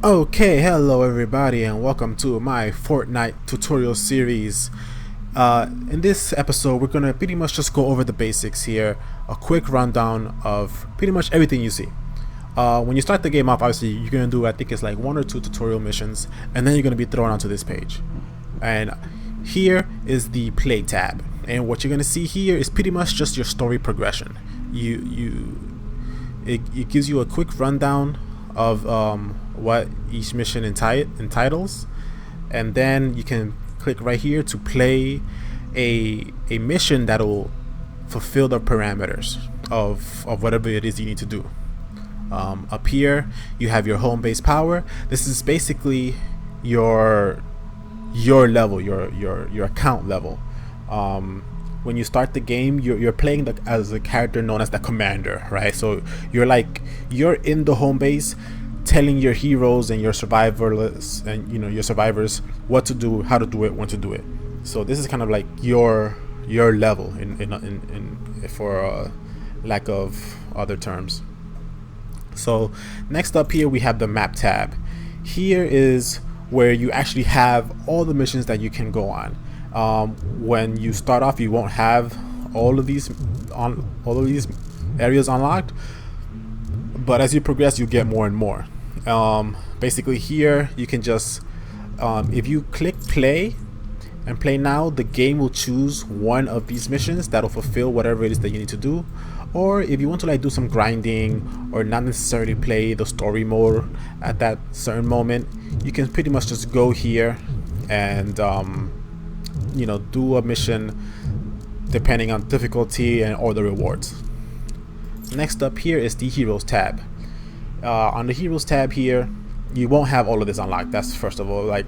Okay, hello everybody, and welcome to my Fortnite tutorial series. In this episode, we're gonna pretty much just go over the basics here, a quick rundown of pretty much everything you see. When you start the game off, obviously you're gonna do, I think it's like 1 or 2 tutorial missions, and then you're gonna be thrown onto this page. And here is the play tab, and what you're gonna see here is pretty much just your story progression. It gives you a quick rundown of what each mission entitles, and then you can click right here to play a mission that will fulfill the parameters of whatever it is you need to do. Up here you have your home base power. This is basically your level, your account level. When you start the game, you're playing as a character known as the commander, right? So you're in the home base, telling your heroes and your survivors and your survivors what to do, how to do it, when to do it. So this is kind of like your level in for lack of other terms. So next up here we have the map tab. Here is where you actually have all the missions that you can go on. When you start off, you won't have all of these areas unlocked, but as you progress, you get more and more. Basically here you can just if you click play and play now, the game will choose one of these missions that'll fulfill whatever it is that you need to do. Or if you want to like do some grinding or not necessarily play the story mode at that certain moment, you can pretty much just go here and do a mission depending on difficulty and or the rewards. Next up here is the heroes tab. On the heroes tab here, you won't have all of this unlocked. That's first of all, like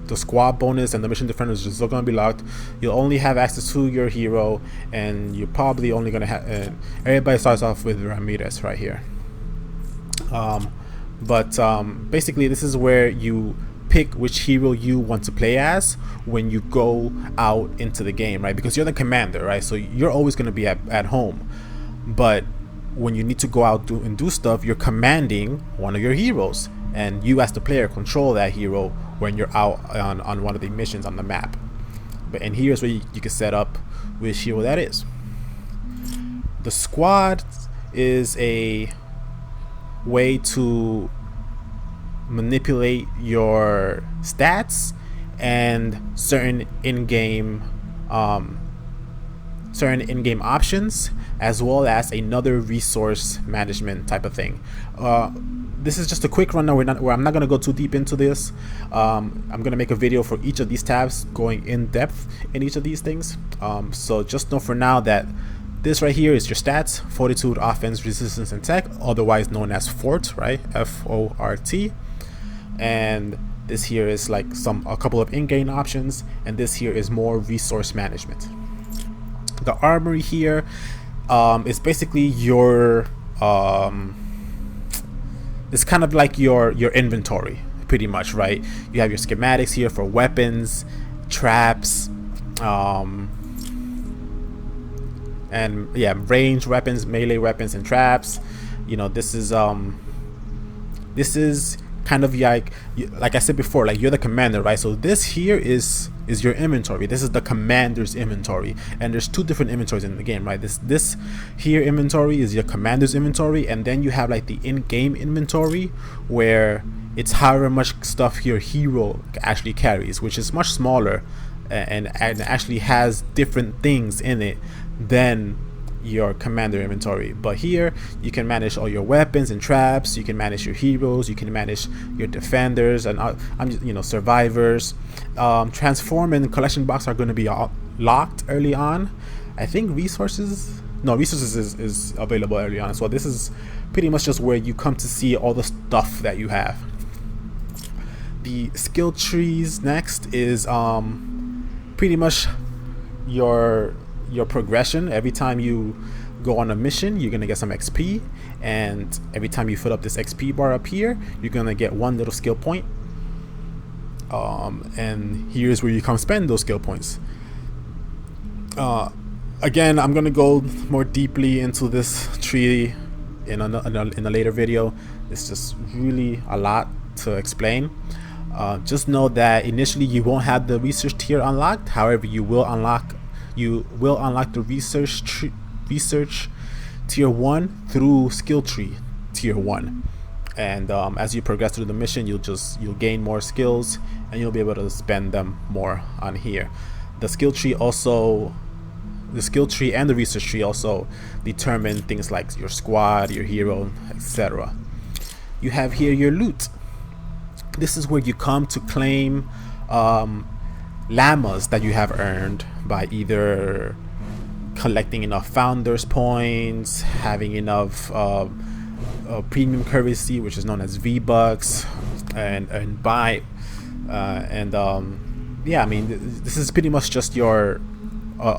the squad bonus and the mission defenders are still going to be locked. You'll only have access to your hero, and you're probably only going to have everybody starts off with Ramirez right here. Basically this is where you pick which hero you want to play as when you go out into the game, right? Because you're the commander, right? So you're always going to be at home, but when you need to go out and do stuff, you're commanding one of your heroes, and you as the player control that hero when you're out on one of the missions on the map. And here's where you can set up which hero that is. The squad is a way to manipulate your stats and certain in-game options, as well as another resource management type of thing. This is just a quick rundown. I'm not going to go too deep into this. I'm going to make a video for each of these tabs going in depth in each of these things. So just know for now that this right here is your stats: fortitude, offense, resistance, and tech, otherwise known as Fort, right? F-O-R-T. And this here is like a couple of in-game options, and this here is more resource management. The armory here is basically your it's kind of like your inventory, pretty much, right? You have your schematics here for weapons, traps, and yeah, range weapons, melee weapons, and traps. This is kind of like I said before, like you're the commander, right? So this here is your inventory. This is the commander's inventory, and there's 2 different inventories in the game, right? This here inventory is your commander's inventory, and then you have like the in-game inventory, where it's however much stuff your hero actually carries, which is much smaller and actually has different things in it than your commander inventory. But here you can manage all your weapons and traps, you can manage your heroes, you can manage your defenders and survivors. Transform and collection box are going to be locked early on. I think resources is available early on. So this is pretty much just where you come to see all the stuff that you have. The skill trees next is pretty much your progression. Every time you go on a mission, you're gonna get some XP, and every time you fill up this XP bar up here, you're gonna get 1 little skill point. And here's where you come spend those skill points. Again, I'm gonna go more deeply into this tree in a later video. It's just really a lot to explain. Just know that initially you won't have the research tier unlocked. However, you will unlock the research tier 1 through skill tree tier 1. And as you progress through the mission, you'll gain more skills, and you'll be able to spend them more on here. The skill tree and the research tree also determine things like your squad, your hero, etc. You have here your loot. This is where you come to claim llamas that you have earned by either collecting enough founders points, having enough premium currency, which is known as V-Bucks, and buy yeah, I mean, this is pretty much just your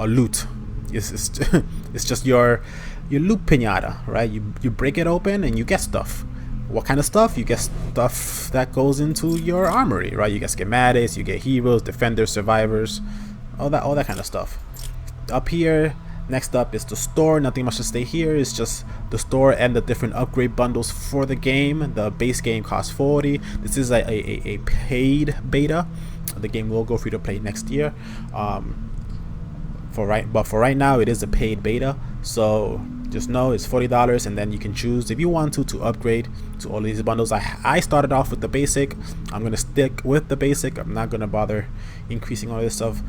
loot. It's just your loot pinata, right? You break it open and you get stuff. What kind of stuff? You get stuff that goes into your armory, right? You get schematics, you get heroes, defenders, survivors, all that kind of stuff. Up here, next up is the store. Nothing much to stay here. It's just the store and the different upgrade bundles for the game. The base game costs $40. This is a paid beta. The game will go free to play next year. For right now, it is a paid beta. So just know it's $40, and then you can choose if you want to upgrade to all of these bundles. I started off with the basic. I'm gonna stick with the basic. I'm not gonna bother increasing all this stuff.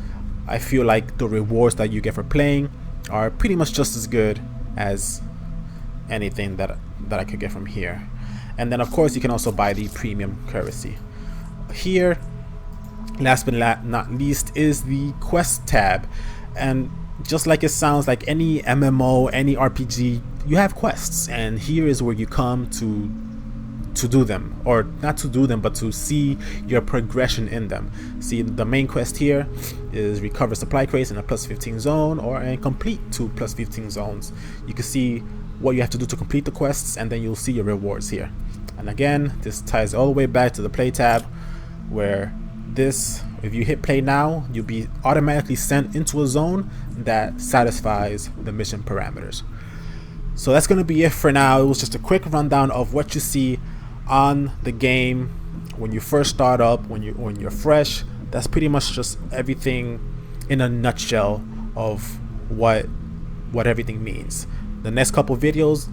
I feel like the rewards that you get for playing are pretty much just as good as anything that I could get from here. And then of course you can also buy the premium currency. Here, last but not least, is the quest tab. And just like it sounds, like any MMO, any RPG, you have quests, and here is where you come to do them, or not to do them, but to see your progression in them. See, the main quest here is recover supply crates in a +15 zone, and complete 2 +15 zones. You can see what you have to do to complete the quests, and then you'll see your rewards here. And again, this ties all the way back to the play tab, where if you hit play now, you'll be automatically sent into a zone that satisfies the mission parameters. So that's going to be it for now. It was just a quick rundown of what you see on the game when you first start up, when you're fresh. That's pretty much just everything in a nutshell of what everything means. The next couple videos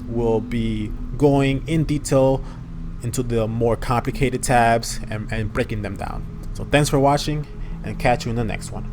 will be going in detail into the more complicated tabs and breaking them down. So thanks for watching, and catch you in the next one.